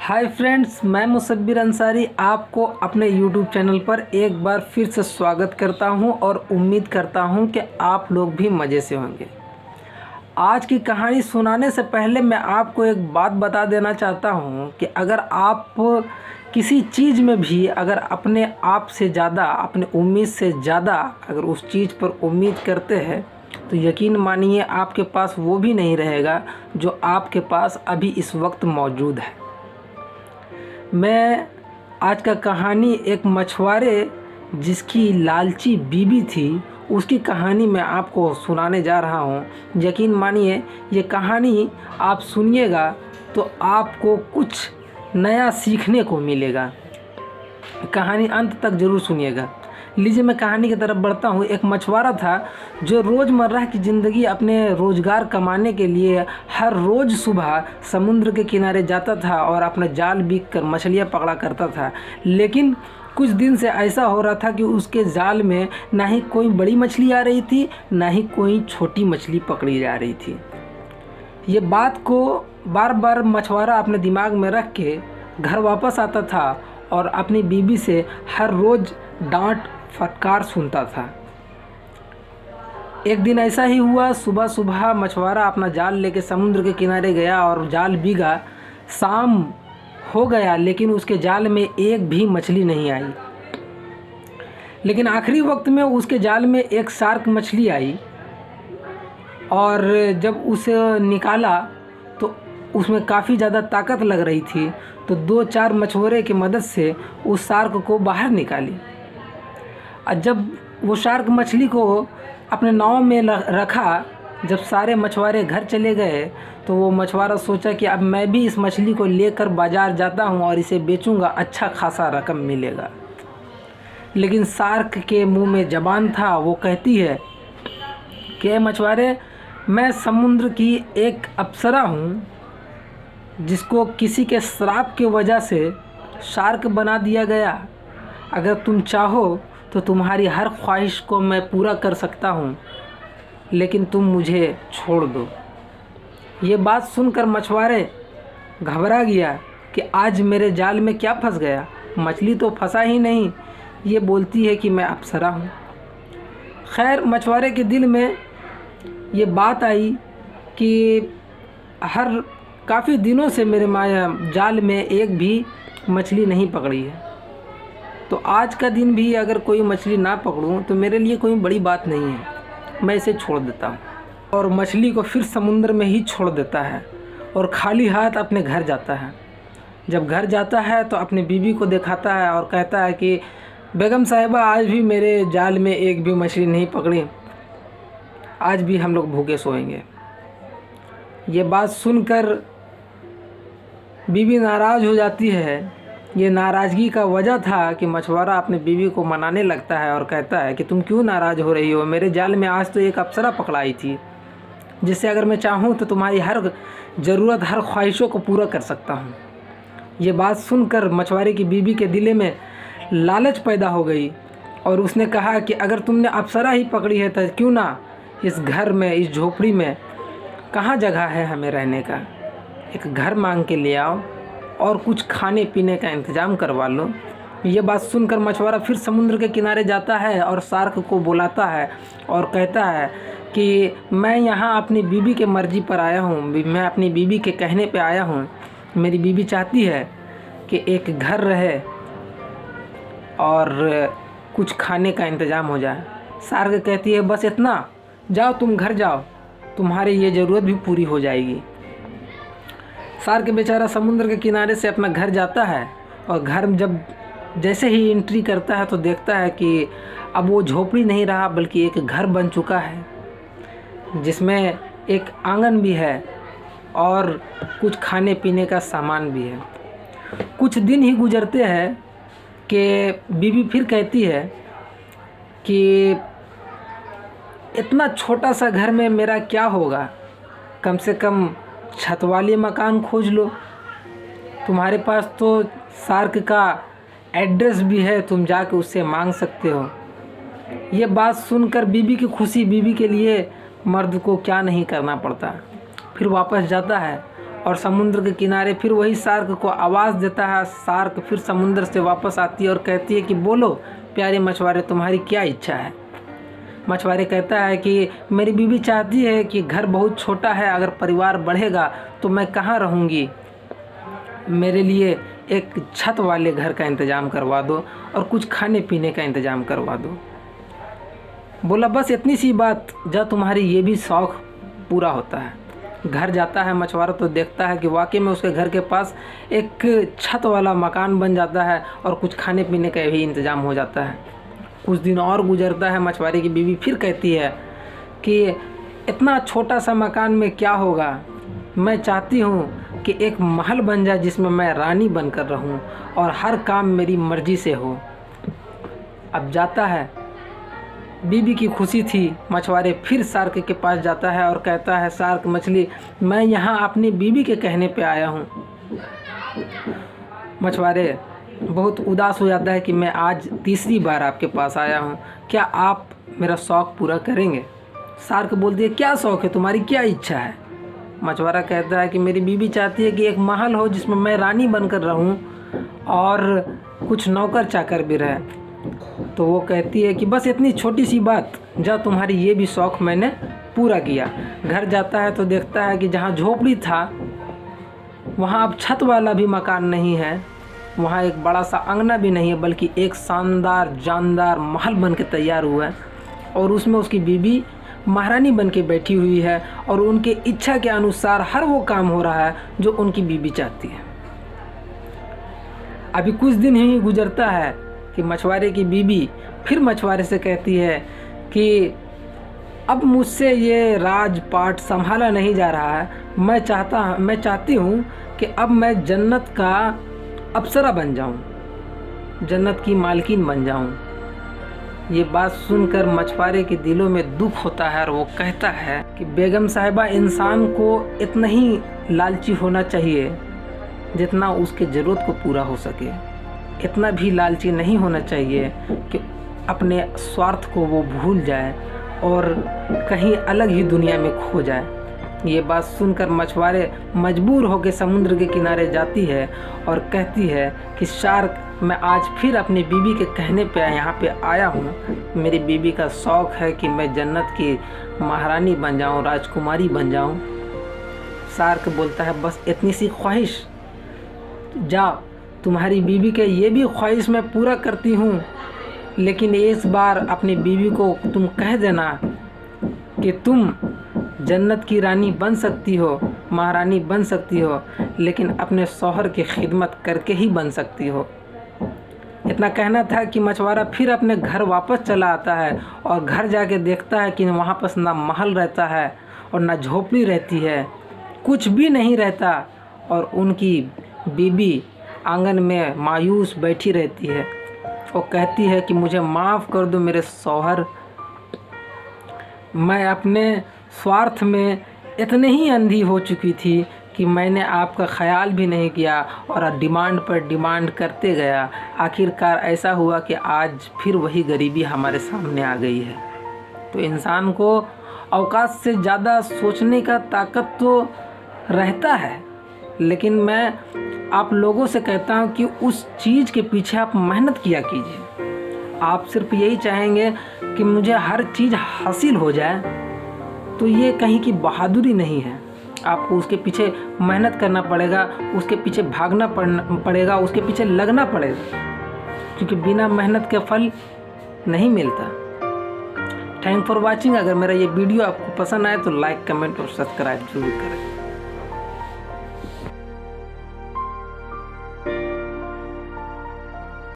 Hi friends, मैं मुसब्बिर अंसारी आपको अपने यूट्यूब चैनल पर एक बार फिर से स्वागत करता हूं और उम्मीद करता हूं कि आप लोग भी मज़े से होंगे। आज की कहानी सुनाने से पहले मैं आपको एक बात बता देना चाहता हूं कि अगर आप किसी चीज़ में भी अगर अपने आप से ज़्यादा, अपने उम्मीद से ज़्यादा अगर उस चीज़ पर उम्मीद करते हैं तो यकीन मानिए आपके पास वो भी नहीं रहेगा जो आपके पास अभी इस वक्त मौजूद है। मैं आज का कहानी एक मछुआरे जिसकी लालची बीबी थी उसकी कहानी मैं आपको सुनाने जा रहा हूँ। यकीन मानिए ये कहानी आप सुनिएगा तो आपको कुछ नया सीखने को मिलेगा। कहानी अंत तक ज़रूर सुनिएगा। लीजिए मैं कहानी की तरफ बढ़ता हूँ। एक मछुआरा था जो रोज़मर्रा की ज़िंदगी अपने रोज़गार कमाने के लिए हर रोज़ सुबह समुद्र के किनारे जाता था और अपना जाल बीख कर मछलियाँ पकड़ा करता था। लेकिन कुछ दिन से ऐसा हो रहा था कि उसके जाल में ना ही कोई बड़ी मछली आ रही थी, ना ही कोई छोटी मछली पकड़ी जा रही थी। ये बात को बार बार मछुआरा अपने दिमाग में रख के घर वापस आता था और अपनी बीबी से हर रोज़ डांट फटकार सुनता था। एक दिन ऐसा ही हुआ, सुबह सुबह मछुआरा अपना जाल लेके समुद्र के किनारे गया और जाल बीगा। शाम हो गया लेकिन उसके जाल में एक भी मछली नहीं आई। लेकिन आखिरी वक्त में उसके जाल में एक शार्क मछली आई और जब उसे निकाला तो उसमें काफ़ी ज़्यादा ताकत लग रही थी। तो 2-4 मछुआरे की मदद से उस शार्क को बाहर निकाली। और जब वो शार्क मछली को अपने नाव में रखा, जब सारे मछुआरे घर चले गए तो वो मछुआरा सोचा कि अब मैं भी इस मछली को लेकर बाज़ार जाता हूँ और इसे बेचूँगा, अच्छा खासा रकम मिलेगा। लेकिन शार्क के मुंह में ज़बान था। वो कहती है कि मछुआरे, मैं समुद्र की एक अप्सरा हूँ जिसको किसी के श्राप की वजह से शार्क बना दिया गया। अगर तुम चाहो तो तुम्हारी हर ख्वाहिश को मैं पूरा कर सकता हूँ, लेकिन तुम मुझे छोड़ दो। ये बात सुनकर मछुआरे घबरा गया कि आज मेरे जाल में क्या फंस गया। मछली तो फंसा ही नहीं, ये बोलती है कि मैं अप्सरा हूँ। खैर, मछुआरे के दिल में ये बात आई कि काफ़ी दिनों से मेरे जाल में एक भी मछली नहीं पकड़ी है, तो आज का दिन भी अगर कोई मछली ना पकड़ूं तो मेरे लिए कोई बड़ी बात नहीं है, मैं इसे छोड़ देता हूं। और मछली को फिर समुद्र में ही छोड़ देता है और खाली हाथ अपने घर जाता है। जब घर जाता है तो अपनी बीवी को दिखाता है और कहता है कि बेगम साहिबा, आज भी मेरे जाल में एक भी मछली नहीं पकड़ी, आज भी हम लोग भूखे सोएंगे। ये बात सुनकर बीवी नाराज़ हो जाती है। ये नाराज़गी का वजह था कि मछुआरा अपने बीवी को मनाने लगता है और कहता है कि तुम क्यों नाराज़ हो रही हो, मेरे जाल में आज तो एक अप्सरा पकड़ाई थी जिससे अगर मैं चाहूँ तो तुम्हारी हर ज़रूरत, हर ख्वाहिशों को पूरा कर सकता हूँ। ये बात सुनकर मछुआरे की बीवी के दिल में लालच पैदा हो गई और उसने कहा कि अगर तुमने अप्सरा ही पकड़ी है तो क्यों ना इस घर में, इस झोपड़ी में कहाँ जगह है हमें रहने का, एक घर मांग के ले आओ और कुछ खाने पीने का इंतज़ाम करवा लो। ये बात सुनकर मछुआरा फिर समुद्र के किनारे जाता है और शार्क को बुलाता है और कहता है कि मैं यहाँ अपनी बीवी के मर्ज़ी पर आया हूँ, मैं अपनी बीवी के कहने पे आया हूँ। मेरी बीवी चाहती है कि एक घर रहे और कुछ खाने का इंतज़ाम हो जाए। शार्क कहती है बस इतना, जाओ तुम घर जाओ, तुम्हारी ये ज़रूरत भी पूरी हो जाएगी। शार्क बेचारा समुद्र के किनारे से अपना घर जाता है और घर जब जैसे ही एंट्री करता है तो देखता है कि अब वो झोपड़ी नहीं रहा बल्कि एक घर बन चुका है जिसमें एक आंगन भी है और कुछ खाने पीने का सामान भी है। कुछ दिन ही गुजरते हैं कि बीवी फिर कहती है कि इतना छोटा सा घर में मेरा क्या होगा, कम से कम छत वाले मकान खोज लो। तुम्हारे पास तो शार्क का एड्रेस भी है, तुम जाके उससे मांग सकते हो। ये बात सुनकर बीवी की खुशी, बीवी के लिए मर्द को क्या नहीं करना पड़ता। फिर वापस जाता है और समुद्र के किनारे फिर वही शार्क को आवाज़ देता है। शार्क फिर समुद्र से वापस आती है और कहती है कि बोलो प्यारे मछुआरे, तुम्हारी क्या इच्छा है। मछुआरे कहता है कि मेरी बीवी चाहती है कि घर बहुत छोटा है, अगर परिवार बढ़ेगा तो मैं कहाँ रहूँगी, मेरे लिए एक छत वाले घर का इंतज़ाम करवा दो और कुछ खाने पीने का इंतज़ाम करवा दो। बोला बस इतनी सी बात, जब तुम्हारी ये भी शौक़ पूरा होता है। घर जाता है मछुआरा तो देखता है कि वाकई में उसके घर के पास एक छत वाला मकान बन जाता है और कुछ खाने पीने का भी इंतज़ाम हो जाता है। कुछ दिन और गुजरता है, मछुआरे की बीवी फिर कहती है कि इतना छोटा सा मकान में क्या होगा, मैं चाहती हूँ कि एक महल बन जाए जिसमें मैं रानी बनकर रहूँ और हर काम मेरी मर्ज़ी से हो। अब जाता है, बीबी की खुशी थी, मछुआरे फिर शार्क के पास जाता है और कहता है शार्क मछली, मैं यहाँ अपनी बीबी के कहने पे आया हूँ। मछुआरे बहुत उदास हो जाता है कि मैं आज तीसरी बार आपके पास आया हूँ, क्या आप मेरा शौक़ पूरा करेंगे। शार्क बोलती है क्या शौक़ है तुम्हारी, क्या इच्छा है। मछुआरा कहता है कि मेरी बीबी चाहती है कि एक महल हो जिसमें मैं रानी बनकर रहूं और कुछ नौकर चाकर भी रहे। तो वो कहती है कि बस इतनी छोटी सी बात, जब तुम्हारी ये भी शौक़ मैंने पूरा किया। घर जाता है तो देखता है कि जहाँ झोपड़ी था वहाँ अब छत वाला भी मकान नहीं है, वहाँ एक बड़ा सा अंगना भी नहीं है, बल्कि एक शानदार जानदार महल बन के तैयार हुआ है और उसमें उसकी बीबी महारानी बन के बैठी हुई है और उनके इच्छा के अनुसार हर वो काम हो रहा है जो उनकी बीबी चाहती है। अभी कुछ दिन ही गुजरता है कि मछुआरे की बीबी फिर मछुआरे से कहती है कि अब मुझसे ये राजपाट संभाला नहीं जा रहा है, मैं चाहती हूँ कि अब मैं जन्नत का अप्सरा बन जाऊँ, जन्नत की मालकिन बन जाऊँ। ये बात सुनकर मछुआरे के दिलों में दुख होता है और वो कहता है कि बेगम साहिबा, इंसान को इतना ही लालची होना चाहिए जितना उसके ज़रूरत को पूरा हो सके। इतना भी लालची नहीं होना चाहिए कि अपने स्वार्थ को वो भूल जाए और कहीं अलग ही दुनिया में खो जाए। ये बात सुनकर मछुआरे मजबूर होकर समुद्र के किनारे जाती है और कहती है कि शार्क, मैं आज फिर अपनी बीबी के कहने पे यहाँ पे आया हूँ। मेरी बीबी का शौक़ है कि मैं जन्नत की महारानी बन जाऊँ, राजकुमारी बन जाऊँ। शार्क बोलता है बस इतनी सी ख्वाहिश, जाओ तुम्हारी बीबी के ये भी ख्वाहिश मैं पूरा करती हूँ, लेकिन इस बार अपनी बीबी को तुम कह देना कि तुम जन्नत की रानी बन सकती हो, महारानी बन सकती हो, लेकिन अपने शौहर की खिदमत करके ही बन सकती हो। इतना कहना था कि मछुआरा फिर अपने घर वापस चला आता है और घर जाके देखता है कि वहाँ पर ना महल रहता है और ना झोपड़ी रहती है, कुछ भी नहीं रहता और उनकी बीबी आंगन में मायूस बैठी रहती है। वो कहती है कि मुझे माफ़ कर दो मेरे शौहर, मैं अपने स्वार्थ में इतने ही अंधी हो चुकी थी कि मैंने आपका ख्याल भी नहीं किया और डिमांड पर डिमांड करते गया। आखिरकार ऐसा हुआ कि आज फिर वही गरीबी हमारे सामने आ गई है। तो इंसान को औकात से ज़्यादा सोचने का ताकत तो रहता है, लेकिन मैं आप लोगों से कहता हूँ कि उस चीज़ के पीछे आप मेहनत किया कीजिए। आप सिर्फ यही चाहेंगे कि मुझे हर चीज़ हासिल हो जाए, तो ये कहीं की बहादुरी नहीं है। आपको उसके पीछे मेहनत करना पड़ेगा, उसके पीछे भागना पड़ेगा, उसके पीछे लगना पड़ेगा, क्योंकि बिना मेहनत के फल नहीं मिलता। Thank for watching. अगर मेरा ये वीडियो आपको पसंद आए तो लाइक, कमेंट और सब्सक्राइब जरूर करें।